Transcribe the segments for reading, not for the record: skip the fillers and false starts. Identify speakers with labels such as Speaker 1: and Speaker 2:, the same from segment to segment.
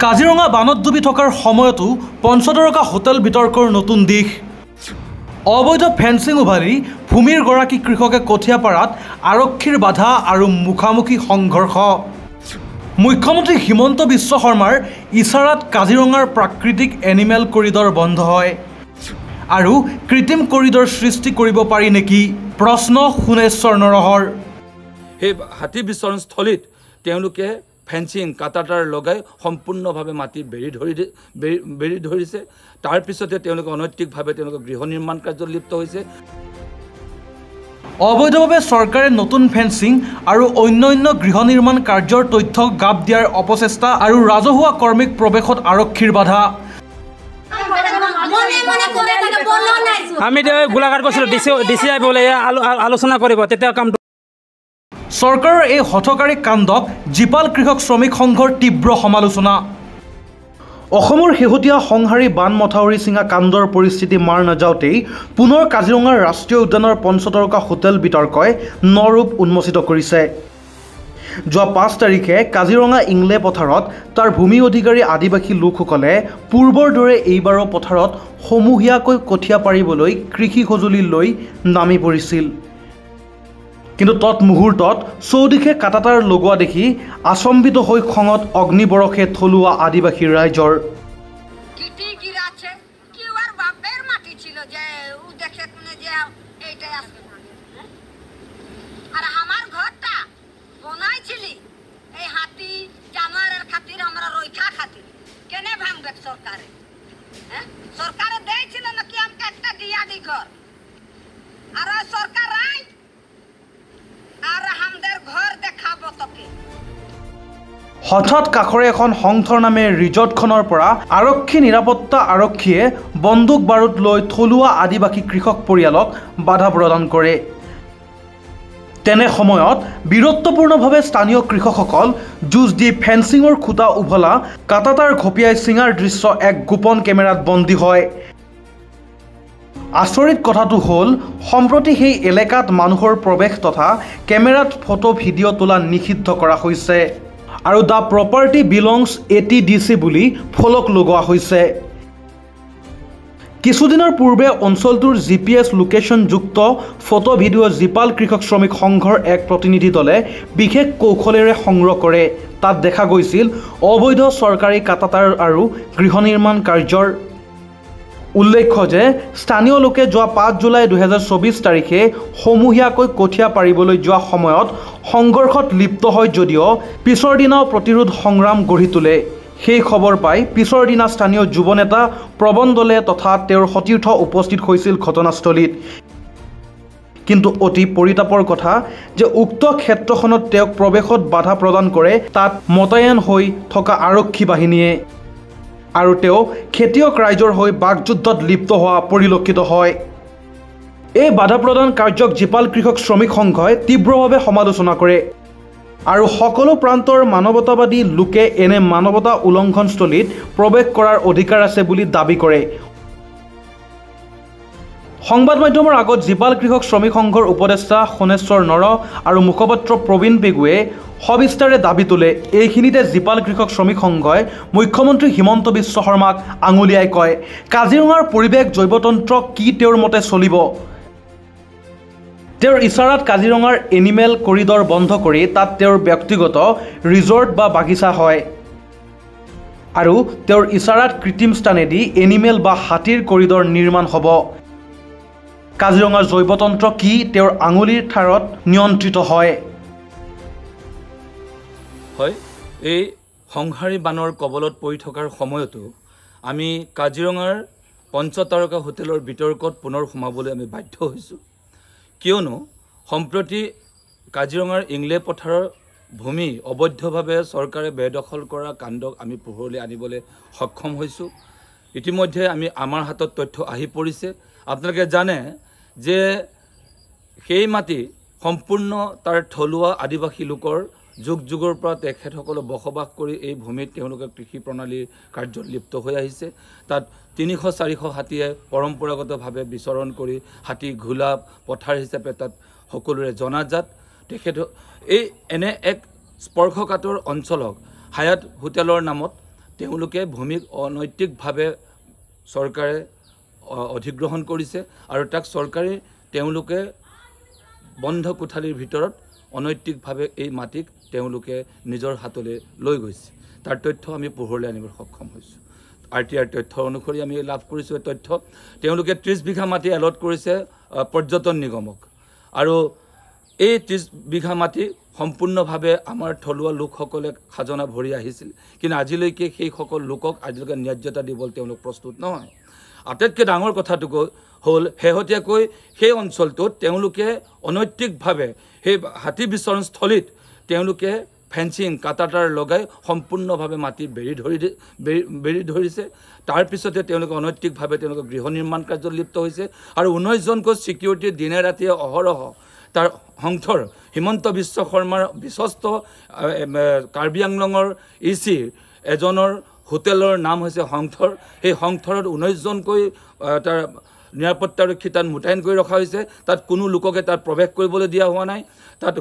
Speaker 1: কাজিৰঙা বানত ডুবি থকাৰ সময়তো পঞ্চতৰকা হোটেল বিতৰ্কৰ নতুন দিশ। অবৈধ ফেন্সিং উভালি ভূমিৰ গৰাকী কৃষকে কঠীয়াপাৰাত আৰক্ষীৰ বাধা আৰু মুখামুখি সংঘৰ্ষ। মুখ্যমন্ত্ৰী হিমন্ত বিশ্ব শৰ্মাৰ ইছাৰাত কাজিৰঙাৰ প্ৰাকৃতিক এনিমেল কৰিডৰ বন্ধ হয় আৰু কৃত্ৰিম কৰিডৰ সৃষ্টি কৰিব পাৰি নেকি? প্ৰশ্ন সোণেশ্বৰ নৰহৰ।
Speaker 2: সেই হাতী বিচৰণস্থলীত তেওঁলোকে ফেন্সিং কাটাতাৰ লগাই সম্পূৰ্ণভাৱে মাটি বেৰি ধৰিছে। তাৰ পিছতে তেওঁলোকে অনৈতিকভাৱে তেওঁলোকে গৃহ নিৰ্মাণ কাৰ্যত লিপ্ত হৈছে।
Speaker 1: অবৈধভাৱে চৰকাৰে নতুন ফেন্সিং আৰু অন্যান্য গৃহ নিৰ্মাণ কাৰ্যৰ তথ্য গাপ দিয়াৰ অপচেষ্টা আৰু ৰাজহুৱা কৰ্মীক প্ৰৱেশত আৰক্ষীৰ বাধা।
Speaker 3: আমি গোলাঘাট গৈছিলোঁ, ডিচি আহিব বোলে আলোচনা কৰিব, তেতিয়া কাম।
Speaker 1: চৰকাৰৰ এই হঠকাৰী কাণ্ডক জীপাল কৃষক শ্ৰমিক সংঘৰ তীব্ৰ সমালোচনা। অসমৰ শেহতীয়া সংহাৰী বান মথাউৰি চিঙা কাণ্ডৰ পৰিস্থিতি মাৰ নাযাওঁতেই পুনৰ কাজিৰঙাৰ ৰাষ্ট্ৰীয় উদ্যানৰ পঞ্চতৰকা হোটেল বিতৰ্কই নৰূপ উন্মোচিত কৰিছে। যোৱা 5 তাৰিখে কাজিৰঙা ইংলে পথাৰত তাৰ ভূমি অধিকাৰী আদিবাসী লোকসকলে পূৰ্বৰ দৰে এইবাৰো পথাৰত সমূহীয়াকৈ কঠীয়া পাৰিবলৈ কৃষি সঁজুলি লৈ নামি পৰিছিল। কিন্তু তৎমুহূৰ্তত চৌদিশে কাটাতাৰ লগোৱা দেখি আচম্বিত হৈ খঙত অগ্নিবৰষে থলুৱা আদিবাসী ৰাইজৰ। হঠাৎ কাষৰে এখন সংথৰ নামে ৰিজৰ্টখনৰ পৰা আৰক্ষী নিৰাপত্তা আৰক্ষীয়ে বন্দুক বাৰুদ লৈ থলুৱা আদিবাসী কৃষক পৰিয়ালক বাধা প্ৰদান কৰে। তেনে সময়ত বীৰত্বপূৰ্ণভাৱে স্থানীয় কৃষকসকল যুঁজ দি ফেন্সিঙৰ খুঁটা উভলা কাটাতাৰ ঘপিয়াই চিঙাৰ দৃশ্য এক গোপন কেমেৰাত বন্দী হয়। আচৰিত কথাটো হ'ল, সম্প্ৰতি সেই এলেকাত মানুহৰ প্ৰৱেশ তথা কেমেৰাত ফটো ভিডিঅ' তোলা নিষিদ্ধ কৰা হৈছে আৰু দ্য প্ৰপাৰ্টি বিলংছ ATDC বুলি ফলক লগোৱা হৈছে। কিছুদিনৰ পূৰ্বে অঞ্চলটোৰ GPS লোকেশ্যনযুক্ত ফটো ভিডিঅ' জীপাল কৃষক শ্ৰমিক সংঘৰ এক প্ৰতিনিধি দলে বিশেষ কৌশলেৰে সংগ্ৰহ কৰে। তাত দেখা গৈছিল অবৈধ চৰকাৰী কাটাতাৰ আৰু গৃহ নিৰ্মাণ কাৰ্যৰ। উল্লেখ্য যে স্থানীয় লোকে যোৱা 5 জুলাই 2024 তাৰিখে সমূহীয়াকৈ কঠীয়া পাৰিবলৈ যোৱা সময়ত সংঘৰ্ষত লিপ্ত হয় যদিও পিছৰ দিনাও প্ৰতিৰোধ সংগ্ৰাম গঢ়ি তোলে। সেই খবৰ পাই পিছৰ দিনা স্থানীয় যুৱ নেতা প্ৰবন দলে তথা তেওঁৰ সতীৰ্থ উপস্থিত হৈছিল ঘটনাস্থলীত। কিন্তু অতি পৰিতাপৰ কথা যে উক্ত ক্ষেত্ৰখনত তেওঁক প্ৰৱেশত বাধা প্ৰদান কৰে তাত মোতায়েন হৈ থকা আৰক্ষী বাহিনীয়ে আৰু তেওঁ খেতিয়ক ৰাইজৰ হৈ বাকযুদ্ধত লিপ্ত হোৱা পৰিলক্ষিত হয়। এই বাধা প্ৰদান কাৰ্যক জীপাল কৃষক শ্ৰমিক সংঘই তীব্ৰভাৱে সমালোচনা কৰে আৰু সকলো প্ৰান্তৰ মানৱতাবাদী লোকে এনে মানৱতা উলংঘনস্থলীত প্ৰৱেশ কৰাৰ অধিকাৰ আছে বুলি দাবী কৰে। সংবাদ মাধ্যমৰ আগত জীপাল কৃষক শ্ৰমিক সংঘৰ উপদেষ্টা সোণেশ্বৰ নৰ আৰু মুখপাত্ৰ প্ৰবীণ পেগুৱে সবিস্তাৰে দাবী তোলে। এইখিনিতে জীপাল কৃষক শ্ৰমিক সংঘই মুখ্যমন্ত্ৰী হিমন্ত বিশ্ব শৰ্মাক আঙুলিয়াই কয়, কাজিৰঙাৰ পৰিৱেশ জৈৱতন্ত্ৰ কি তেওঁৰ মতে চলিব? তেওঁৰ ইছাৰাত কাজিৰঙাৰ এনিমেল কৰিডৰ বন্ধ কৰি তাত তেওঁৰ ব্যক্তিগত ৰিজৰ্ট বা বাগিচা হয় আৰু তেওঁৰ ইছাৰাত কৃত্ৰিম স্থানেদি এনিমেল বা হাতীৰ কৰিডৰ নিৰ্মাণ হ'ব। কাজিৰঙাৰ জৈৱতন্ত্ৰ কি তেওঁৰ আঙুলিৰ ঠাৰত নিয়ন্ত্ৰিত হয়।
Speaker 2: এই সংহাৰী বানৰ কবলত পৰি থকাৰ সময়তো আমি কাজিৰঙাৰ পঞ্চতৰকা হোটেলৰ বিতৰ্কত পুনৰ সোমাবলৈ আমি বাধ্য হৈছোঁ। কিয়নো সম্প্ৰতি কাজিৰঙাৰ ইংলে পথাৰৰ ভূমি অবৈধভাৱে চৰকাৰে বেদখল কৰা কাণ্ডক আমি পোহৰলৈ আনিবলৈ সক্ষম হৈছোঁ। ইতিমধ্যে আমাৰ হাতত তথ্য আহি পৰিছে। আপোনালোকে জানে যে সেই মাটি সম্পূৰ্ণ তাৰ থলুৱা আদিবাসী লোকৰ যুগ যুগৰ পৰা তেখেতসকলে বসবাস কৰি এই ভূমিত তেওঁলোকে কৃষি প্ৰণালীৰ কাৰ্যত লিপ্ত হৈ আহিছে। তাত 300-400 হাতীয়ে পৰম্পৰাগতভাৱে বিচৰণ কৰি হাতী ঘোলা পথাৰ হিচাপে তাত সকলোৰে জনাজাত। তেখেত এই এনে এক স্পৰ্শকাতৰ অঞ্চলক হায়াত হোটেলৰ নামত তেওঁলোকে ভূমিক অনৈতিকভাৱে চৰকাৰে অধিগ্ৰহণ কৰিছে আৰু তাক চৰকাৰে তেওঁলোকে বন্ধ কোঠালিৰ ভিতৰত অনৈতিকভাৱে এই মাটিক তেওঁলোকে নিজৰ হাতলৈ লৈ গৈছে। তাৰ তথ্য আমি পোহৰলৈ আনিবলৈ সক্ষম হৈছোঁ। RTR তথ্য অনুসৰি আমি লাভ কৰিছোঁ এই তথ্য। তেওঁলোকে 30 বিঘা মাটি এলট কৰিছে পৰ্যটন নিগমক আৰু এই 30 বিঘা মাটি সম্পূৰ্ণভাৱে আমাৰ থলুৱা লোকসকলে খাজনা ভৰি আহিছিল, কিন্তু আজিলৈকে সেইসকল লোকক আজিলৈকে ন্যায্যতা দিবলৈ তেওঁলোক প্ৰস্তুত নহয়। আটাইতকৈ ডাঙৰ কথাটো হ'ল শেহতীয়াকৈ সেই অঞ্চলটোত তেওঁলোকে অনৈতিকভাৱে সেই হাতী বিচৰণস্থলীত তেওঁলোকে ফেন্সিং কাটাতাৰ লগাই সম্পূৰ্ণভাৱে মাটি বেৰি ধৰিছে। তাৰপিছতে তেওঁলোকে অনৈতিকভাৱে তেওঁলোকে গৃহ নিৰ্মাণ কাৰ্যত লিপ্ত হৈছে আৰু 19জনকৈ ছিকিউৰিটি দিনে ৰাতিয়ে অহৰহ তাৰ সংথৰ হিমন্ত বিশ্ব শৰ্মাৰ বিশ্বস্ত কাৰ্বি আংলঙৰ EC এজনৰ হোটেলৰ নাম হৈছে সংথৰ। সেই সংথৰত 19জনকৈ তাৰ নিৰাপত্তাৰক্ষী তাত মোতায়েন কৰি ৰখা হৈছে। তাত কোনো লোককে তাত প্ৰৱেশ কৰিবলৈ দিয়া হোৱা নাই, তাত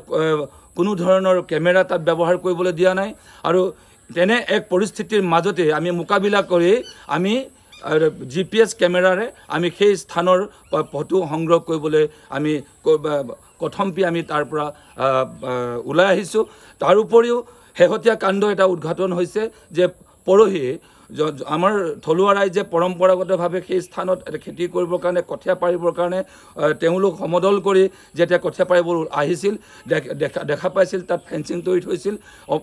Speaker 2: কোনো ধৰণৰ কেমেৰা তাত ব্যৱহাৰ কৰিবলৈ দিয়া নাই। আৰু তেনে এক পৰিস্থিতিৰ মাজতে আমি মোকাবিলা কৰি আমি GPS কেমেৰাৰে আমি সেই স্থানৰ ফটো সংগ্ৰহ কৰিবলৈ আমি কথম্পি আমি তাৰ পৰা ওলাই আহিছোঁ। তাৰোপৰিও শেহতীয়া কাণ্ড এটা উদ্ঘাটন হৈছে যে পৰহি আমাৰ থলুৱা ৰাইজে পৰম্পৰাগতভাৱে সেই স্থানত খেতি কৰিবৰ কাৰণে কঠীয়া পাৰিবৰ কাৰণে তেওঁলোক সমদল কৰি যেতিয়া কঠীয়া পাৰিব আহিছিল দেখা পাইছিল তাত ফেন্সিং তৰি থৈছিল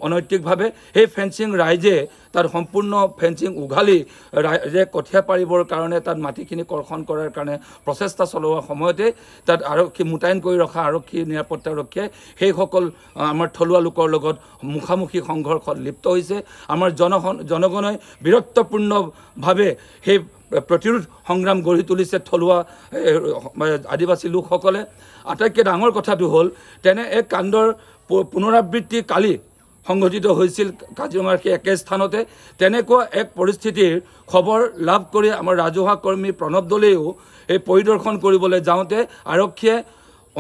Speaker 2: অনৈতিকভাৱে। সেই ফেন্সিং ৰাইজে তাত সম্পূৰ্ণ ফেন্সিং উঘালি ৰাইজে কঠীয়া পাৰিবৰ কাৰণে তাত মাটিখিনি কৰ্ষণ কৰাৰ কাৰণে প্ৰচেষ্টা চলোৱাৰ সময়তে তাত আৰক্ষী মোতায়েন কৰি ৰখা আৰক্ষী নিৰাপত্তাৰক্ষীয়ে সেইসকল আমাৰ থলুৱা লোকৰ লগত মুখামুখি সংঘৰ্ষত লিপ্ত হৈছে। আমাৰ জনগণে বীৰত্বপূৰ্ণভাৱে সেই প্ৰতিৰোধ সংগ্ৰাম গঢ়ি তুলিছে থলুৱা আদিবাসী লোকসকলে। আটাইতকৈ ডাঙৰ কথাটো হ'ল তেনে এক কাণ্ডৰ পুনৰাবৃত্তি কালি সংঘটিত হৈছিল কাজিৰঙাৰ সেই একে স্থানতে। তেনেকুৱা এক পৰিস্থিতিৰ খবৰ লাভ কৰি আমাৰ ৰাজহুৱা কৰ্মী প্ৰণৱ দলেও এই পৰিদৰ্শন কৰিবলৈ যাওঁতে আৰক্ষীয়ে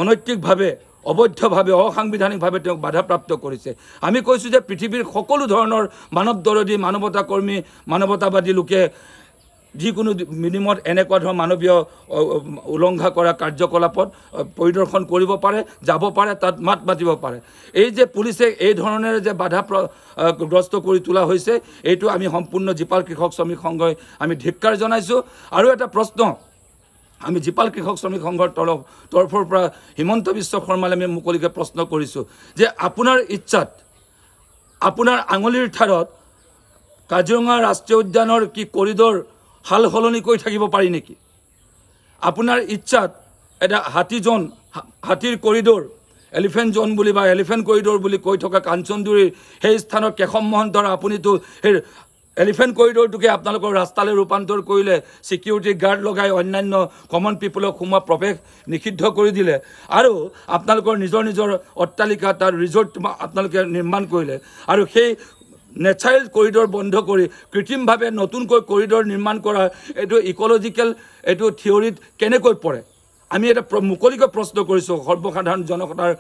Speaker 2: অনৈতিকভাৱে অবৈধভাৱে অসাংবিধানিকভাৱে তেওঁক বাধাপ্ৰাপ্ত কৰিছে। আমি কৈছোঁ যে পৃথিৱীৰ সকলো ধৰণৰ মানৱ দৰদী মানৱতা কৰ্মী মানৱতাবাদী লোকে যিকোনো বিনিময়ত এনেকুৱা ধৰণৰ মানৱীয় উলংঘা কৰা কাৰ্যকলাপত পৰিদৰ্শন কৰিব পাৰে, যাব পাৰে, তাত মাত মাতিব পাৰে। এই যে পুলিচে এই ধৰণেৰে যে বাধাগ্ৰস্ত কৰি তোলা হৈছে এইটো আমি সম্পূৰ্ণ জীপাল কৃষক শ্ৰমিক সংঘই আমি ধিক্কাৰ জনাইছোঁ। আৰু এটা প্ৰশ্ন আমি জীপাল কৃষক শ্ৰমিক সংঘৰ তৰফৰ পৰা হিমন্ত বিশ্ব শৰ্মালৈ আমি মুকলিকৈ প্ৰশ্ন কৰিছোঁ যে আপোনাৰ ইচ্ছাত আপোনাৰ আঙুলিৰ ঠাৰত কাজিৰঙা ৰাষ্ট্ৰীয় উদ্যানৰ কি কৰিডৰ হাল সলনি কৰি থাকিব পাৰি নেকি? আপোনাৰ ইচ্ছাত এটা হাতীৰ কৰিডৰ এলিফেণ্ট জ'ন বুলি বা এলিফেণ্ট কৰিডৰ বুলি কৈ থকা কাঞ্চনজুৰিৰ সেই স্থানৰ কেশৱ মহন্তৰ আপুনিতো সেই এলিফেণ্ট কৰিডৰটোকে আপোনালোকৰ ৰাস্তালৈ ৰূপান্তৰ কৰিলে, ছিকিউৰিটি গাৰ্ড লগাই অন্যান্য কমন পিপলক সোমোৱা প্ৰৱেশ নিষিদ্ধ কৰি দিলে আৰু আপোনালোকৰ নিজৰ অট্টালিকা তাৰ ৰিজৰ্ট আপোনালোকে নিৰ্মাণ কৰিলে আৰু সেই নেচাৰেল কৰিডৰ বন্ধ কৰি কৃত্ৰিমভাৱে নতুনকৈ কৰিডৰ নিৰ্মাণ কৰা এইটো ইক'লজিকেল এইটো থিয়ৰিত কেনেকৈ পৰে? আমি এটা মুকলিকৈ প্ৰশ্ন কৰিছোঁ, সৰ্বসাধাৰণ জনতাৰ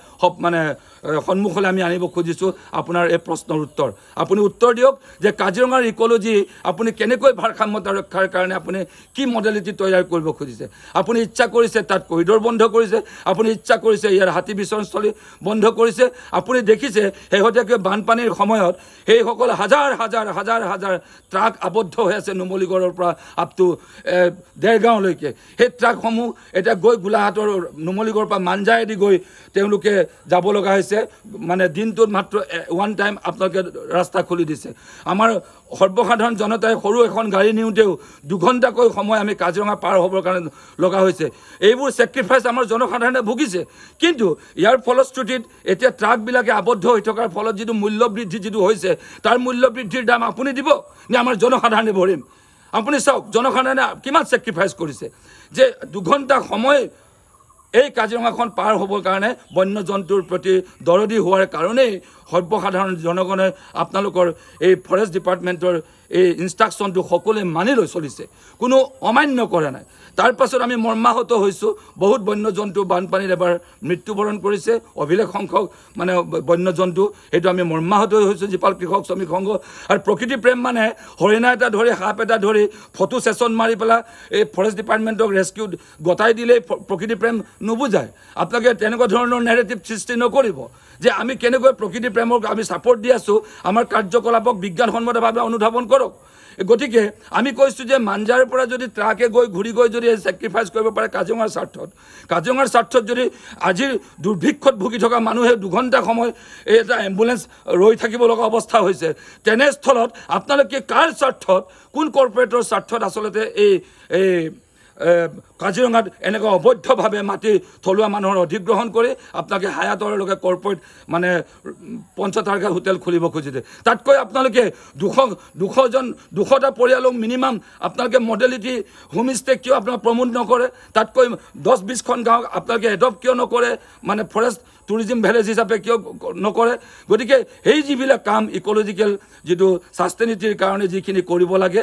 Speaker 2: সন্মুখলৈ আমি আনিব খুজিছোঁ আপোনাৰ এই প্ৰশ্নৰ উত্তৰ। আপুনি উত্তৰ দিয়ক যে কাজিৰঙাৰ ইক'লজি আপুনি কেনেকৈ ভাৰসাম্যতা ৰক্ষাৰ কাৰণে আপুনি কি মডেলিটি তৈয়াৰ কৰিব খুজিছে? আপুনি ইচ্ছা কৰিছে তাত কৰিডৰ বন্ধ কৰিছে, আপুনি ইচ্ছা কৰিছে ইয়াৰ হাতী বিচৰণস্থলী বন্ধ কৰিছে। আপুনি দেখিছে শেহতীয়াকৈ বানপানীৰ সময়ত সেইসকল হাজাৰ ট্ৰাক আবদ্ধ হৈ আছে নুমলীগড়ৰ পৰা আপ টু দেৰগাঁৱলৈকে। সেই ট্ৰাকসমূহ এতিয়া গৈ গোলাঘাটৰ নুমলীগড়ৰ পৰা মাঞ্জাইদি গৈ তেওঁলোকে যাব লগা হৈছে। দিনটোত মাত্ৰ ওৱান টাইম আপোনালোকে ৰাস্তা খুলি দিছে। আমাৰ সৰ্বসাধাৰণ জনতাই সৰু এখন গাড়ী নিওঁতেও 2 ঘণ্টাকৈ সময় আমি কাজিৰঙা পাৰ হ'বৰ কাৰণে লগা হৈছে। এইবোৰ ছেক্ৰিফাইচ আমাৰ জনসাধাৰণে ভুগিছে। কিন্তু ইয়াৰ ফলশ্ৰুতিত এতিয়া ট্ৰাকবিলাকে আবদ্ধ হৈ থকাৰ ফলত যিটো মূল্যবৃদ্ধি যিটো হৈছে তাৰ মূল্যবৃদ্ধিৰ দাম আপুনি দিব নে আমাৰ জনসাধাৰণে ভৰিম? আপুনি চাওক জনসাধাৰণে কিমান ছেক্ৰিফাইচ কৰিছে যে 2 ঘণ্টা সময় এই কাজিৰঙাখন পাৰ হ'বৰ কাৰণে বন্য জন্তুৰ প্ৰতি দৰদী হোৱাৰ কাৰণেই সৰ্বসাধাৰণ জনগণে আপোনালোকৰ এই ফৰেষ্ট ডিপাৰ্টমেণ্টৰ এই ইনষ্ট্ৰাকশ্যনটো সকলোৱে মানি লৈ চলিছে, কোনো অমান্য কৰা নাই। তাৰ পাছত আমি মৰ্মাহত হৈছোঁ, বহুত বন্যজন্তু বানপানীত এবাৰ মৃত্যুবৰণ কৰিছে, অভিলেখ সংখ্যক মানে বন্যজন্তু, সেইটো আমি মৰ্মাহত হৈছোঁ জীপাল কৃষক শ্ৰমিক সংঘ। আৰু প্ৰকৃতি প্ৰেম মানে হৰিণা এটা ধৰি সাপ এটা ধৰি ফটো ছেশ্যন মাৰি পেলাই এই ফৰেষ্ট ডিপাৰ্টমেণ্টক ৰেস্কিউ গতাই দিলেই প্ৰকৃতি প্ৰেম নুবুজায়। আপোনালোকে তেনেকুৱা ধৰণৰ নেৰেটিভ সৃষ্টি নকৰিব যে আমি কেনেকৈ প্ৰকৃতি প্ৰেমক আমি ছাপৰ্ট দি আছোঁ, আমাৰ কাৰ্যকলাপক বিজ্ঞানসন্মতভাৱে অনুধাৱন কৰক। গতিকে আমি কৈছোঁ যে মাঞ্জাৰ পৰা যদি ট্ৰাকে গৈ ঘূৰি গৈ যদি ছেক্ৰিফাইচ কৰিব পাৰে কাজিৰঙাৰ স্বাৰ্থত যদি আজিৰ দুৰ্ভিক্ষত ভুগি থকা মানুহে 2 ঘণ্টা সময় এটা এম্বুলেঞ্চ ৰৈ থাকিব লগা অৱস্থা হৈছে, তেনেস্থলত আপোনালোকে কাৰ স্বাৰ্থত, কোন কৰ্পৰেটৰ স্বাৰ্থত আচলতে এই কাজিৰঙাত এনেকুৱা অবৈধভাৱে মাটি থলুৱা মানুহৰ অধিগ্ৰহণ কৰি আপোনালোকে হায়াতৰলৈকে কৰ্পৰেট মানে 5 তাৰকা হোটেল খুলিব খুজিছে। তাতকৈ আপোনালোকে 200টা পৰিয়ালক মিনিমাম আপোনালোকে মডেলিটি হোমষ্টে কিয় আপোনালোকে প্ৰমোট নকৰে? তাতকৈ 10-20খন গাঁৱক আপোনালোকে এডপ্ট কিয় নকৰে? মানে ফৰেষ্ট টুৰিজিম ভিলেজ হিচাপে কিয় নকৰে? গতিকে সেই যিবিলাক কাম ইক'লজিকেল যিটো ছাষ্টেইনিটিৰ কাৰণে যিখিনি কৰিব লাগে